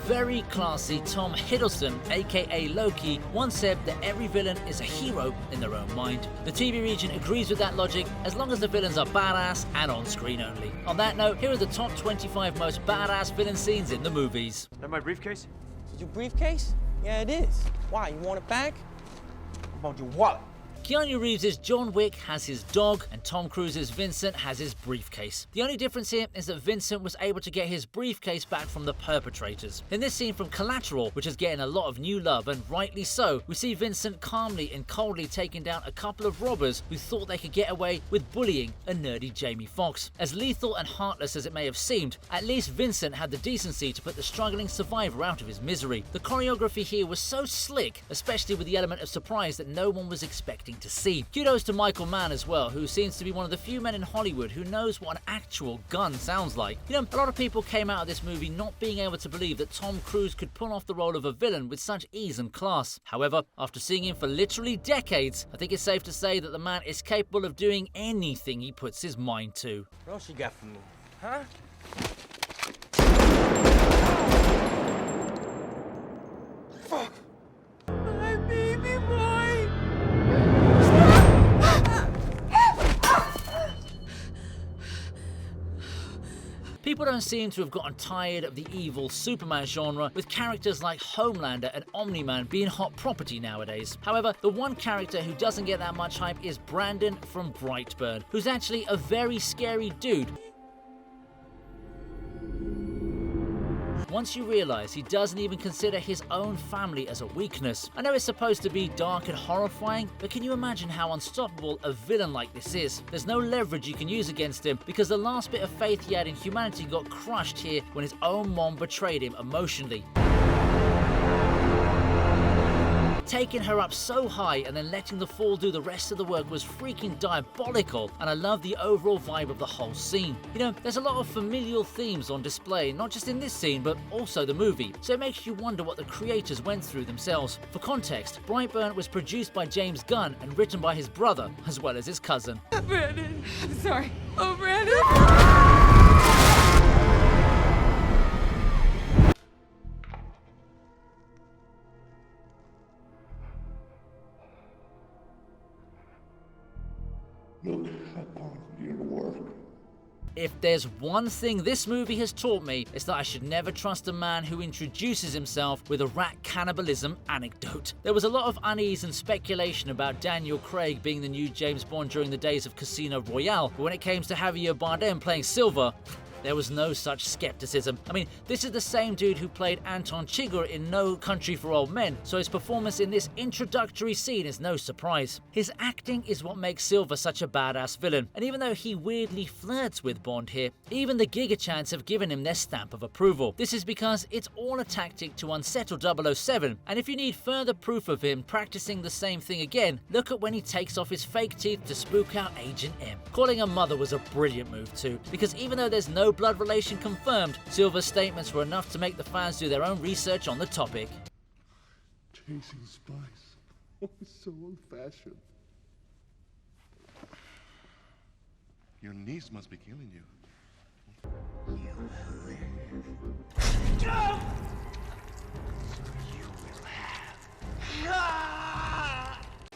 very classy Tom Hiddleston, aka Loki, once said that every villain is a hero in their own mind. The TV region agrees with that logic as long as the villains are badass and on screen only. On that note, here are the top 25 most badass villain scenes in the movies. That my briefcase? Is your briefcase? Yeah, it is. Why, you want it back? How about your wallet? Keanu Reeves' John Wick has his dog, and Tom Cruise's Vincent has his briefcase. The only difference here is that Vincent was able to get his briefcase back from the perpetrators. In this scene from Collateral, which is getting a lot of new love, and rightly so, we see Vincent calmly and coldly taking down a couple of robbers who thought they could get away with bullying a nerdy Jamie Foxx. As lethal and heartless as it may have seemed, at least Vincent had the decency to put the struggling survivor out of his misery. The choreography here was so slick, especially with the element of surprise that no one was expecting to see. Kudos to Michael Mann as well, who seems to be one of the few men in Hollywood who knows what an actual gun sounds like. You know, a lot of people came out of this movie not being able to believe that Tom Cruise could pull off the role of a villain with such ease and class. However, after seeing him for literally decades, I think it's safe to say that the man is capable of doing anything he puts his mind to. What else you got for me? Huh? Fuck! My baby boy! People don't seem to have gotten tired of the evil Superman genre, with characters like Homelander and Omni-Man being hot property nowadays. However, the one character who doesn't get that much hype is Brandon from Brightburn, who's actually a very scary dude. Once you realize he doesn't even consider his own family as a weakness. I know it's supposed to be dark and horrifying, but can you imagine how unstoppable a villain like this is? There's no leverage you can use against him because the last bit of faith he had in humanity got crushed here when his own mom betrayed him emotionally. Taking her up so high and then letting the fall do the rest of the work was freaking diabolical, and I love the overall vibe of the whole scene. You know, there's a lot of familial themes on display, not just in this scene, but also the movie, so it makes you wonder what the creators went through themselves. For context, Brightburn was produced by James Gunn and written by his brother, as well as his cousin. Brandon, I'm sorry. Oh, Brandon! Look upon your work. If there's one thing this movie has taught me, it's that I should never trust a man who introduces himself with a rat cannibalism anecdote. There was a lot of unease and speculation about Daniel Craig being the new James Bond during the days of Casino Royale, but when it came to Javier Bardem playing Silva, there was no such skepticism. I mean, this is the same dude who played Anton Chigurh in No Country for Old Men, so his performance in this introductory scene is no surprise. His acting is what makes Silva such a badass villain, and even though he weirdly flirts with Bond here, even the Giga Chants have given him their stamp of approval. This is because it's all a tactic to unsettle 007, and if you need further proof of him practicing the same thing again, look at when he takes off his fake teeth to spook out Agent M. Calling her mother was a brilliant move too, because even though there's no blood relation confirmed, Silva's statements were enough to make the fans do their own research on the topic. Chasing spice. Oh, so old-fashioned. Your niece must be killing you.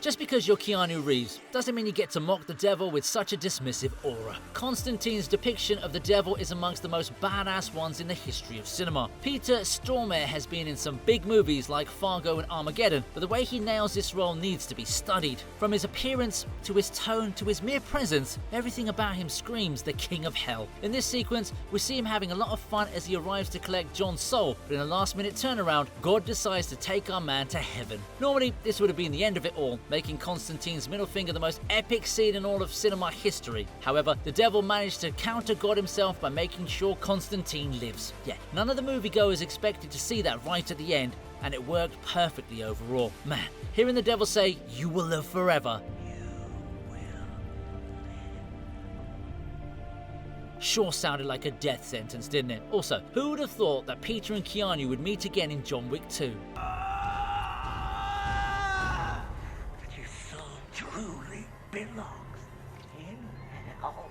Just because you're Keanu Reeves doesn't mean you get to mock the devil with such a dismissive aura. Constantine's depiction of the devil is amongst the most badass ones in the history of cinema. Peter Stormare has been in some big movies like Fargo and Armageddon, but the way he nails this role needs to be studied. From his appearance, to his tone, to his mere presence, everything about him screams the king of hell. In this sequence, we see him having a lot of fun as he arrives to collect John's soul, but in a last-minute turnaround, God decides to take our man to heaven. Normally, this would have been the end of it all, making Constantine's middle finger the most epic scene in all of cinema history. However, the devil managed to counter God himself by making sure Constantine lives. Yeah, none of the moviegoers expected to see that right at the end, and it worked perfectly overall. Man, hearing the devil say, "You will live forever," sure sounded like a death sentence, didn't it? Also, who would have thought that Peter and Keanu would meet again in John Wick 2? Truly belongs in hell.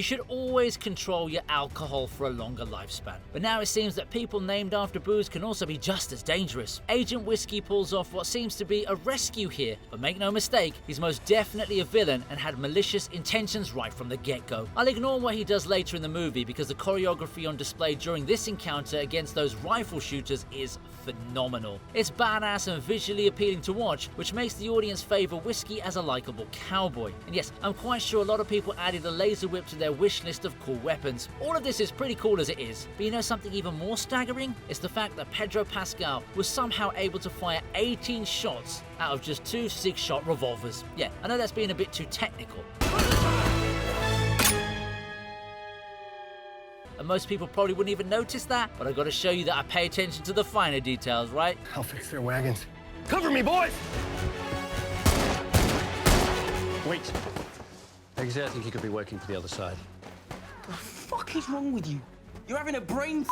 should always control your alcohol for a longer lifespan. But now it seems that people named after booze can also be just as dangerous. Agent Whiskey pulls off what seems to be a rescue here, but make no mistake, he's most definitely a villain and had malicious intentions right from the get-go. I'll ignore what he does later in the movie because the choreography on display during this encounter against those rifle shooters is phenomenal. It's badass and visually appealing to watch, which makes the audience favor Whiskey as a likable cowboy. And yes, I'm quite sure a lot of people added a laser whip to their wish list of cool weapons. All of this is pretty cool as it is, but you know something even more staggering? It's the fact that Pedro Pascal was somehow able to fire 18 shots out of just 2 6-shot revolvers. Yeah, I know that's being a bit too technical. And most people probably wouldn't even notice that, but I gotta show you that I pay attention to the finer details, right? I'll fix their wagons. Cover me, boys! Wait. Exit, I think you could be working for the other side. The fuck is wrong with you? You're having a brain f***.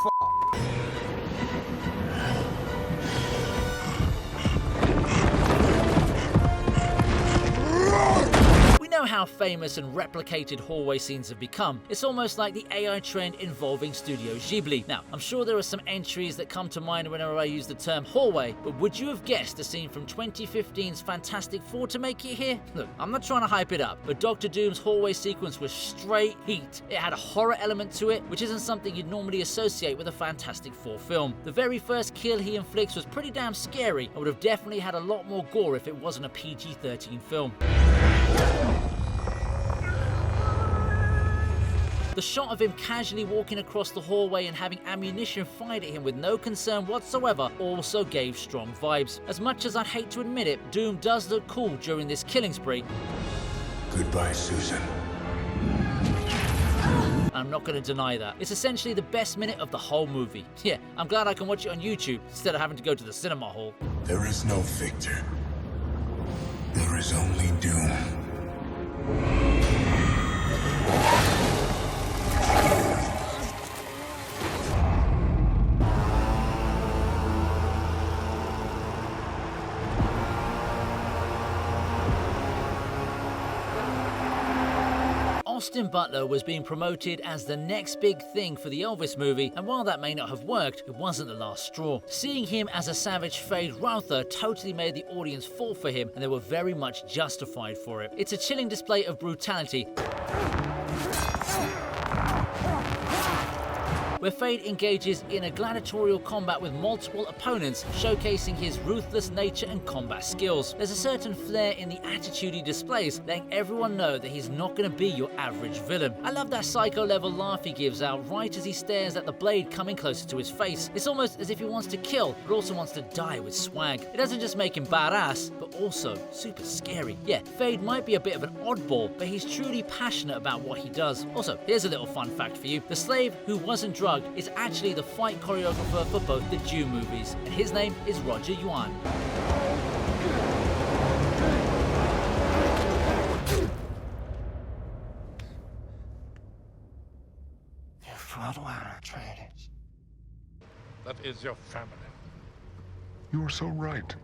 We know how famous and replicated hallway scenes have become. It's almost like the AI trend involving Studio Ghibli. Now, I'm sure there are some entries that come to mind whenever I use the term hallway, but would you have guessed a scene from 2015's Fantastic Four to make it here? Look, I'm not trying to hype it up, but Dr. Doom's hallway sequence was straight heat. It had a horror element to it, which isn't something you'd normally associate with a Fantastic Four film. The very first kill he inflicts was pretty damn scary and would have definitely had a lot more gore if it wasn't a PG-13 film. The shot of him casually walking across the hallway and having ammunition fired at him with no concern whatsoever also gave strong vibes. As much as I'd hate to admit it, Doom does look cool during this killing spree. Goodbye, Susan. I'm not going to deny that. It's essentially the best minute of the whole movie. Yeah, I'm glad I can watch it on YouTube instead of having to go to the cinema hall. There is no victor. There is only Doom. Austin Butler was being promoted as the next big thing for the Elvis movie, and while that may not have worked, it wasn't the last straw. Seeing him as a savage Fade Rother totally made the audience fall for him, and they were very much justified for it. It's a chilling display of brutality, where Fade engages in a gladiatorial combat with multiple opponents, showcasing his ruthless nature and combat skills. There's a certain flair in the attitude he displays, letting everyone know that he's not going to be your average villain. I love that psycho-level laugh he gives out right as he stares at the blade coming closer to his face. It's almost as if he wants to kill, but also wants to die with swag. It doesn't just make him badass, but also super scary. Yeah, Fade might be a bit of an oddball, but he's truly passionate about what he does. Also, here's a little fun fact for you. The slave who wasn't drugged is actually the fight choreographer for both the Dune movies, and his name is Roger Yuan. Your father traitors. That is your family. You are so right.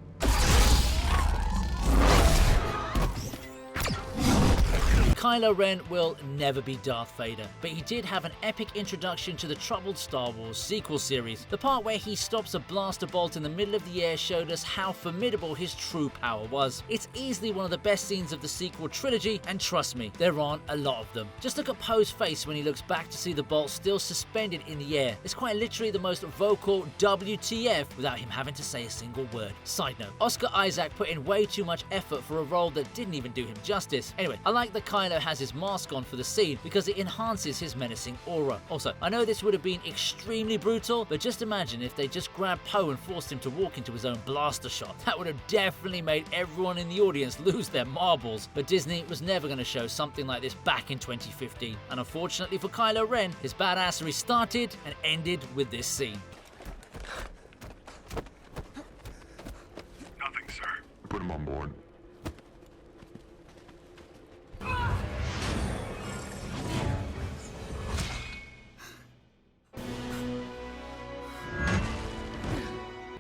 Kylo Ren will never be Darth Vader, but he did have an epic introduction to the troubled Star Wars sequel series. The part where he stops a blaster bolt in the middle of the air showed us how formidable his true power was. It's easily one of the best scenes of the sequel trilogy, and trust me, there aren't a lot of them. Just look at Poe's face when he looks back to see the bolt still suspended in the air. It's quite literally the most vocal WTF without him having to say a single word. Side note, Oscar Isaac put in way too much effort for a role that didn't even do him justice. Anyway, I like that Kylo has his mask on for the scene because it enhances his menacing aura. Also, I know this would have been extremely brutal, but just imagine if they just grabbed Poe and forced him to walk into his own blaster shot. That would have definitely made everyone in the audience lose their marbles. But Disney was never going to show something like this back in 2015. And unfortunately for Kylo Ren, his badassery started and ended with this scene. Nothing, sir. Put him on board.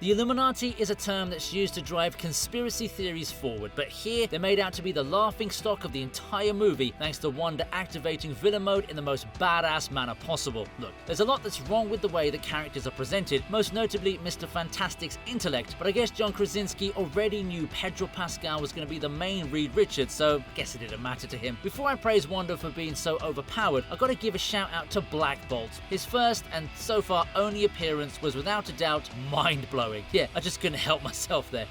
The Illuminati is a term that's used to drive conspiracy theories forward, but here they're made out to be the laughing stock of the entire movie thanks to Wanda activating villain mode in the most badass manner possible. Look, there's a lot that's wrong with the way the characters are presented, most notably Mr. Fantastic's intellect, but I guess John Krasinski already knew Pedro Pascal was going to be the main Reed Richards, so I guess it didn't matter to him. Before I praise Wanda for being so overpowered, I gotta give a shout out to Black Bolt. His first and so far only appearance was without a doubt mind-blowing. Yeah, I just couldn't help myself there.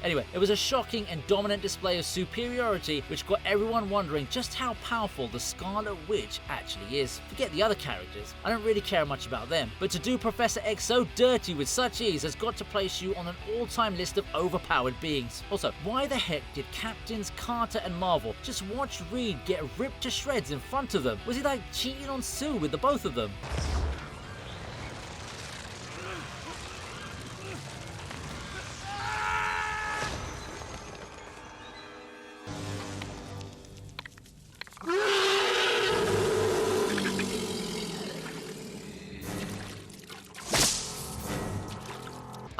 Anyway, it was a shocking and dominant display of superiority which got everyone wondering just how powerful the Scarlet Witch actually is. Forget the other characters, I don't really care much about them, but to do Professor X so dirty with such ease has got to place you on an all-time list of overpowered beings. Also, why the heck did Captains Carter and Marvel just watch Reed get ripped to shreds in front of them? Was he like cheating on Sue with the both of them?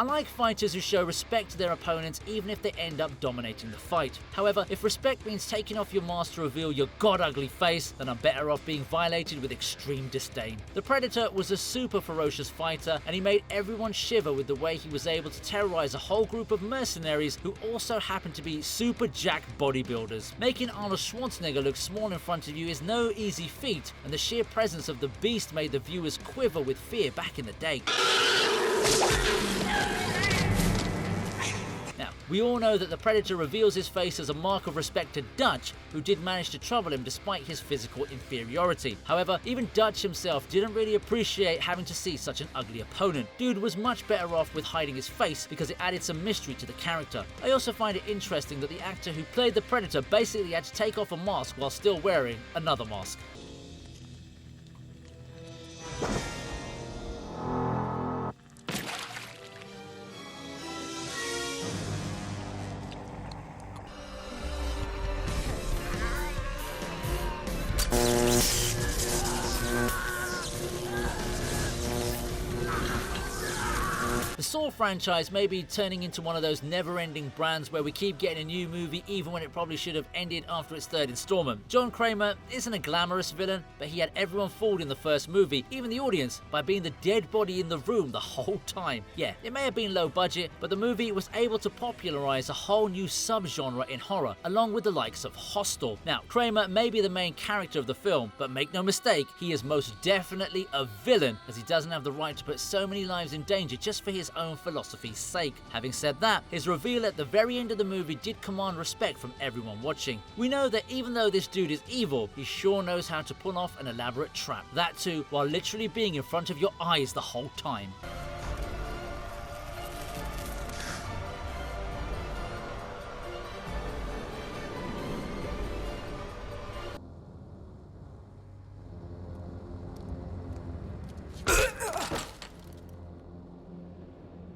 I like fighters who show respect to their opponents even if they end up dominating the fight. However, if respect means taking off your mask to reveal your god-ugly face, then I'm better off being violated with extreme disdain. The Predator was a super ferocious fighter, and he made everyone shiver with the way he was able to terrorize a whole group of mercenaries who also happened to be super jacked bodybuilders. Making Arnold Schwarzenegger look small in front of you is no easy feat, and the sheer presence of the beast made the viewers quiver with fear back in the day. Now, we all know that the Predator reveals his face as a mark of respect to Dutch, who did manage to trouble him despite his physical inferiority. However, even Dutch himself didn't really appreciate having to see such an ugly opponent. Dude was much better off with hiding his face because it added some mystery to the character. I also find it interesting that the actor who played the Predator basically had to take off a mask while still wearing another mask. The Saw franchise may be turning into one of those never-ending brands where we keep getting a new movie even when it probably should have ended after its third installment. John Kramer isn't a glamorous villain, but he had everyone fooled in the first movie, even the audience, by being the dead body in the room the whole time. Yeah, it may have been low budget, but the movie was able to popularize a whole new subgenre in horror, along with the likes of Hostel. Now, Kramer may be the main character of the film, but make no mistake, he is most definitely a villain, as he doesn't have the right to put so many lives in danger just for his own philosophy's sake. Having said that, his reveal at the very end of the movie did command respect from everyone watching. We know that even though this dude is evil, he sure knows how to pull off an elaborate trap. That too, while literally being in front of your eyes the whole time.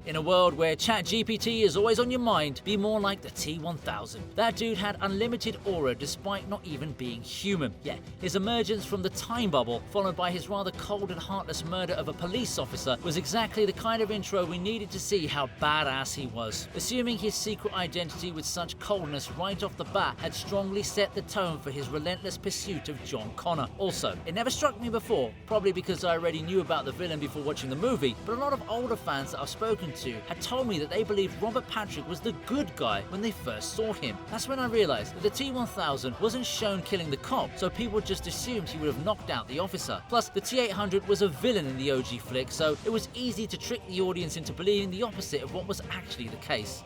In a world where ChatGPT is always on your mind, be more like the T-1000. That dude had unlimited aura despite not even being human. Yeah, his emergence from the time bubble, followed by his rather cold and heartless murder of a police officer, was exactly the kind of intro we needed to see how badass he was. Assuming his secret identity with such coldness right off the bat had strongly set the tone for his relentless pursuit of John Connor. Also, it never struck me before, probably because I already knew about the villain before watching the movie, but a lot of older fans that I've spoken to had told me that they believed Robert Patrick was the good guy when they first saw him. That's when I realized that the T-1000 wasn't shown killing the cop, so people just assumed he would have knocked out the officer. Plus, the T-800 was a villain in the OG flick, so it was easy to trick the audience into believing the opposite of what was actually the case.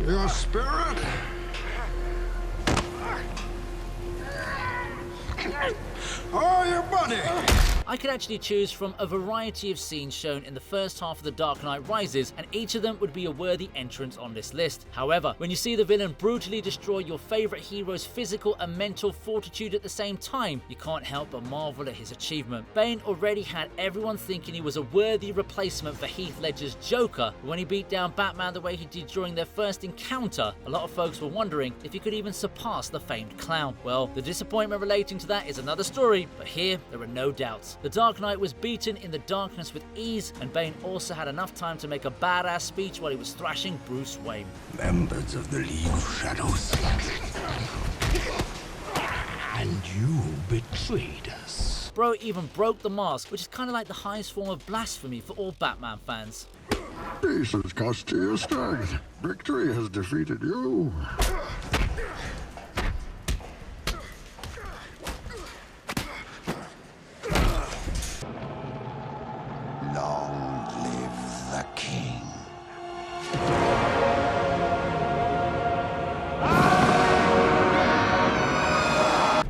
Your spirit? Oh, your buddy! I could actually choose from a variety of scenes shown in the first half of The Dark Knight Rises, and each of them would be a worthy entrance on this list. However, when you see the villain brutally destroy your favourite hero's physical and mental fortitude at the same time, you can't help but marvel at his achievement. Bane already had everyone thinking he was a worthy replacement for Heath Ledger's Joker, but when he beat down Batman the way he did during their first encounter, a lot of folks were wondering if he could even surpass the famed clown. Well, the disappointment relating to that is another story, but here there are no doubts. The Dark Knight was beaten in the darkness with ease, and Bane also had enough time to make a badass speech while he was thrashing Bruce Wayne. Members of the League of Shadows. And you betrayed us. Bro even broke the mask, which is kind of like the highest form of blasphemy for all Batman fans. Peace has cost you your strength. Victory has defeated you. Long live the king.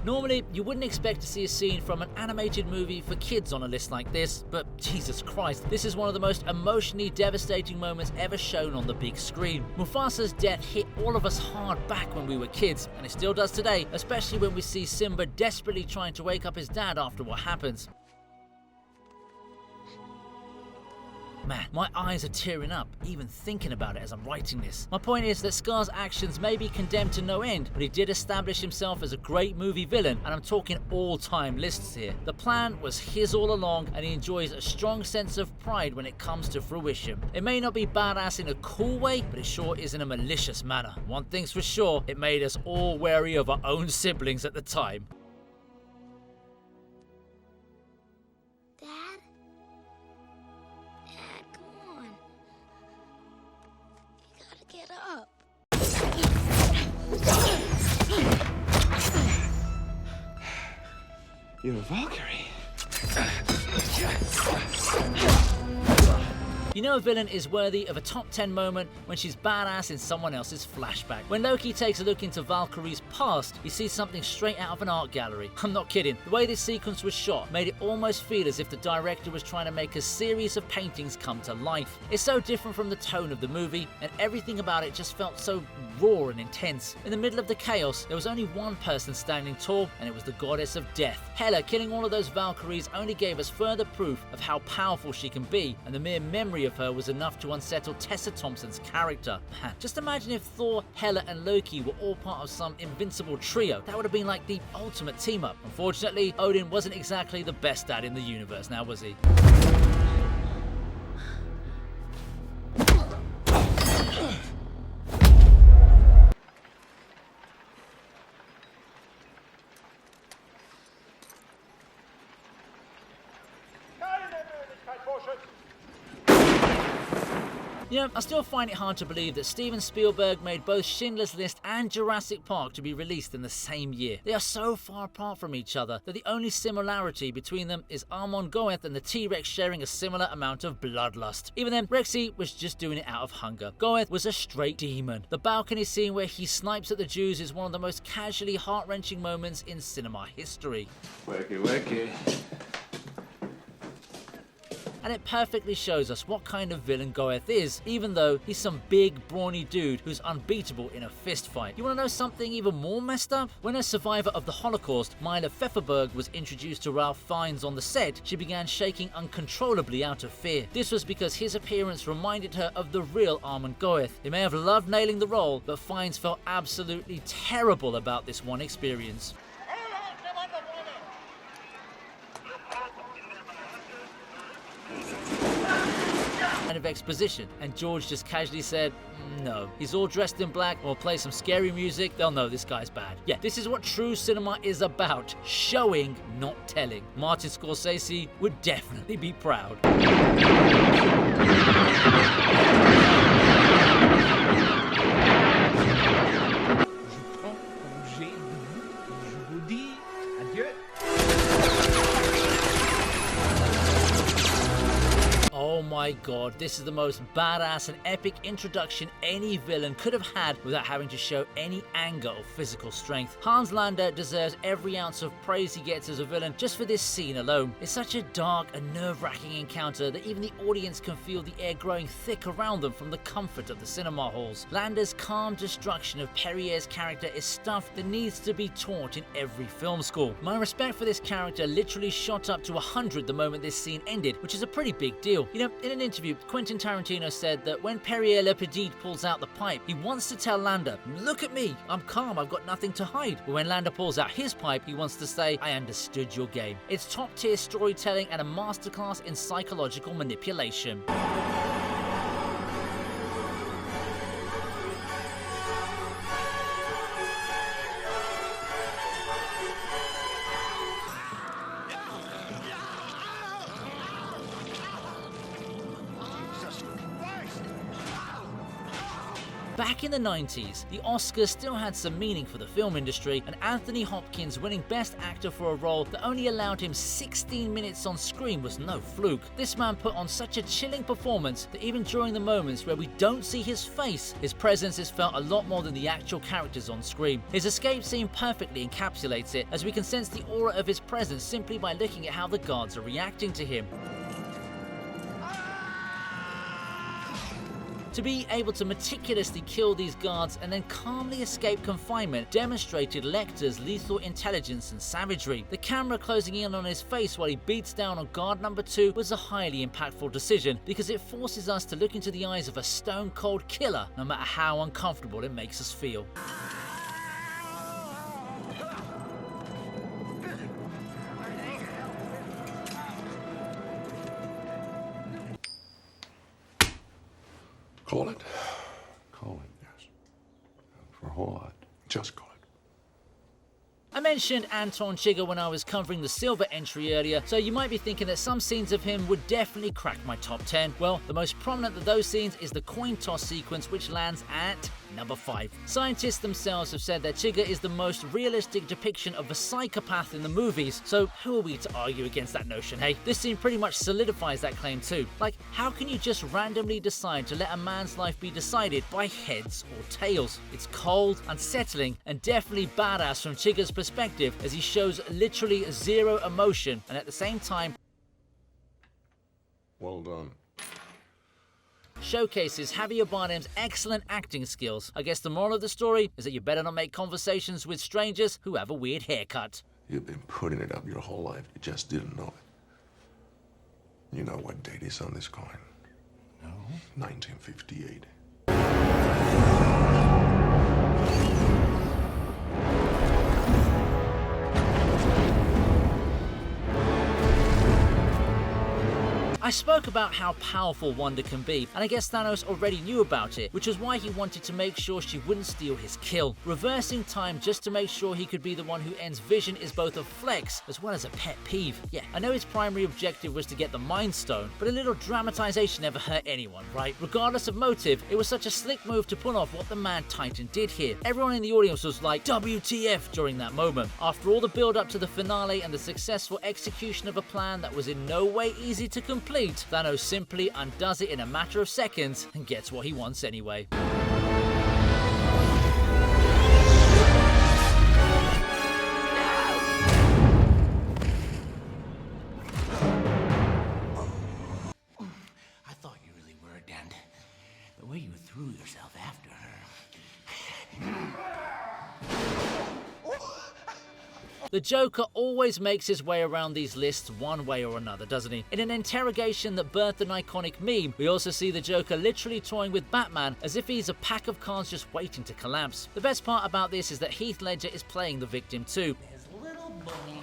Normally, you wouldn't expect to see a scene from an animated movie for kids on a list like this, but Jesus Christ, this is one of the most emotionally devastating moments ever shown on the big screen. Mufasa's death hit all of us hard back when we were kids, and it still does today, especially when we see Simba desperately trying to wake up his dad after what happens. Man, my eyes are tearing up, even thinking about it as I'm writing this. My point is that Scar's actions may be condemned to no end, but he did establish himself as a great movie villain, and I'm talking all-time lists here. The plan was his all along, and he enjoys a strong sense of pride when it comes to fruition. It may not be badass in a cool way, but it sure is in a malicious manner. One thing's for sure, it made us all wary of our own siblings at the time. You're a Valkyrie. You know a villain is worthy of a top 10 moment when she's badass in someone else's flashback. When Loki takes a look into Valkyrie's past, he sees something straight out of an art gallery. I'm not kidding. The way this sequence was shot made it almost feel as if the director was trying to make a series of paintings come to life. It's so different from the tone of the movie, and everything about it just felt so raw and intense. In the middle of the chaos, there was only one person standing tall, and it was the goddess of death. Hela killing all of those Valkyries only gave us further proof of how powerful she can be, and the mere memory of her was enough to unsettle Tessa Thompson's character. Just imagine if Thor, Hela and Loki were all part of some invincible trio. That would have been like the ultimate team up. Unfortunately, Odin wasn't exactly the best dad in the universe, now was he? You know, I still find it hard to believe that Steven Spielberg made both Schindler's List and Jurassic Park to be released in the same year. They are so far apart from each other that the only similarity between them is Armon Goeth and the T-Rex sharing a similar amount of bloodlust. Even then, Rexy was just doing it out of hunger. Goeth was a straight demon. The balcony scene where he snipes at the Jews is one of the most casually heart-wrenching moments in cinema history. Wakey, wakey. And it perfectly shows us what kind of villain Goeth is, even though he's some big, brawny dude who's unbeatable in a fist fight. You want to know something even more messed up? When a survivor of the Holocaust, Mila Pfefferberg, was introduced to Ralph Fiennes on the set, she began shaking uncontrollably out of fear. This was because his appearance reminded her of the real Armon Goeth. They may have loved nailing the role, but Fiennes felt absolutely terrible about this one experience. Of exposition, and George just casually said, no. He's all dressed in black, or play some scary music, they'll know this guy's bad. Yeah, this is what true cinema is about. Showing, not telling. Martin Scorsese would definitely be proud. Oh my god, this is the most badass and epic introduction any villain could have had without having to show any anger or physical strength. Hans Landa deserves every ounce of praise he gets as a villain just for this scene alone. It's such a dark and nerve-wracking encounter that even the audience can feel the air growing thick around them from the comfort of the cinema halls. Landa's calm destruction of Perrier's character is stuff that needs to be taught in every film school. My respect for this character literally shot up to 100 the moment this scene ended, which is a pretty big deal. You know, in an interview, Quentin Tarantino said that when Perrier Le Petit pulls out the pipe, he wants to tell Landa, "Look at me, I'm calm, I've got nothing to hide." But when Landa pulls out his pipe, he wants to say, "I understood your game." It's top-tier storytelling and a masterclass in psychological manipulation. Back in the 90s, the Oscars still had some meaning for the film industry, and Anthony Hopkins winning Best Actor for a role that only allowed him 16 minutes on screen was no fluke. This man put on such a chilling performance that even during the moments where we don't see his face, his presence is felt a lot more than the actual characters on screen. His escape scene perfectly encapsulates it, as we can sense the aura of his presence simply by looking at how the guards are reacting to him. To be able to meticulously kill these guards and then calmly escape confinement demonstrated Lecter's lethal intelligence and savagery. The camera closing in on his face while he beats down on guard number 2 was a highly impactful decision because it forces us to look into the eyes of a stone-cold killer, no matter how uncomfortable it makes us feel. Call it. Call it, yes. For what? Just call it. I mentioned Anton Chigurh when I was covering the Silver entry earlier, so you might be thinking that some scenes of him would definitely crack my top 10. Well, the most prominent of those scenes is the coin toss sequence, which lands at number 5. Scientists themselves have said that Chigurh is the most realistic depiction of a psychopath in the movies, so who are we to argue against that notion, hey? This scene pretty much solidifies that claim too. Like, how can you just randomly decide to let a man's life be decided by heads or tails? It's cold, unsettling, and definitely badass from Chigurh's perspective, as he shows literally zero emotion and at the same time Well done. showcases Javier Bardem's excellent acting skills. I guess the moral of the story is that you better not make conversations with strangers who have a weird haircut. You've been putting it up your whole life. You just didn't know it. You know what date is on this coin? No. 1958. I spoke about how powerful Wanda can be, and I guess Thanos already knew about it, which is why he wanted to make sure she wouldn't steal his kill. Reversing time just to make sure he could be the one who ends Vision is both a flex as well as a pet peeve. Yeah, I know his primary objective was to get the Mind Stone, but a little dramatization never hurt anyone, right? Regardless of motive, it was such a slick move to pull off what the Mad Titan did here. Everyone in the audience was like, WTF during that moment. After all the build up to the finale and the successful execution of a plan that was in no way easy to complete, Thanos simply undoes it in a matter of seconds and gets what he wants anyway. I thought you really were, Dent. The way you threw yourself after her. The Joker always makes his way around these lists one way or another, doesn't he? In an interrogation that birthed an iconic meme, we also see the Joker literally toying with Batman as if he's a pack of cards just waiting to collapse. The best part about this is that Heath Ledger is playing the victim too. His little bunny.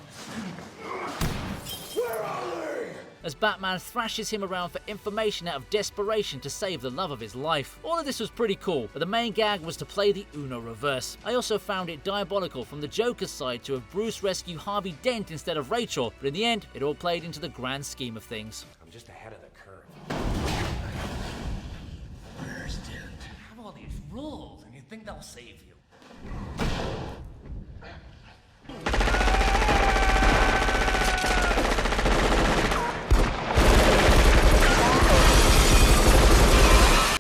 As Batman thrashes him around for information out of desperation to save the love of his life. All of this was pretty cool, but the main gag was to play the Uno reverse. I also found it diabolical from the Joker's side to have Bruce rescue Harvey Dent instead of Rachel, but in the end, it all played into the grand scheme of things. I'm just ahead of the curve. Where's Dent? I have all these rules, and you think they'll save you.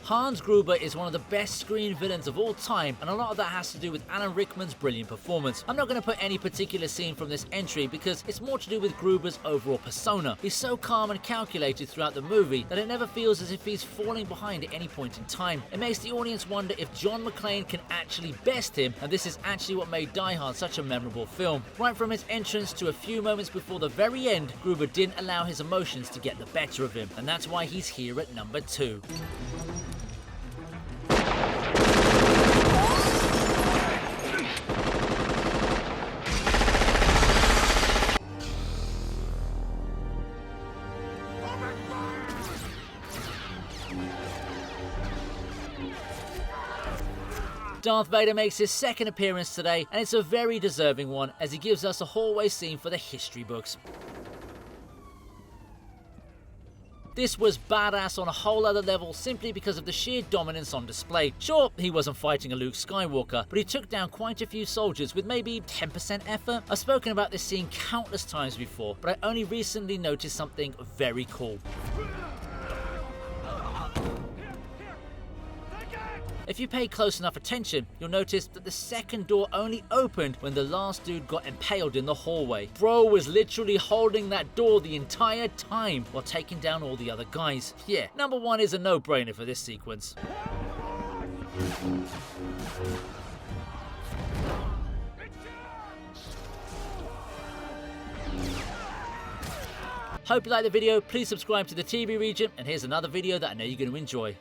Hans Gruber is one of the best screen villains of all time, and a lot of that has to do with Alan Rickman's brilliant performance. I'm not going to put any particular scene from this entry because it's more to do with Gruber's overall persona. He's so calm and calculated throughout the movie that it never feels as if he's falling behind at any point in time. It makes the audience wonder if John McClane can actually best him, and this is actually what made Die Hard such a memorable film. Right from his entrance to a few moments before the very end, Gruber didn't allow his emotions to get the better of him, and that's why he's here at number 2. Darth Vader makes his second appearance today, and it's a very deserving one as he gives us a hallway scene for the history books. This was badass on a whole other level simply because of the sheer dominance on display. Sure, he wasn't fighting a Luke Skywalker, but he took down quite a few soldiers with maybe 10% effort. I've spoken about this scene countless times before, but I only recently noticed something very cool. If you pay close enough attention, you'll notice that the second door only opened when the last dude got impaled in the hallway. Bro was literally holding that door the entire time while taking down all the other guys. Yeah, number 1 is a no-brainer for this sequence. Hope you liked the video. Please subscribe to the TV Regent, and here's another video that I know you're going to enjoy.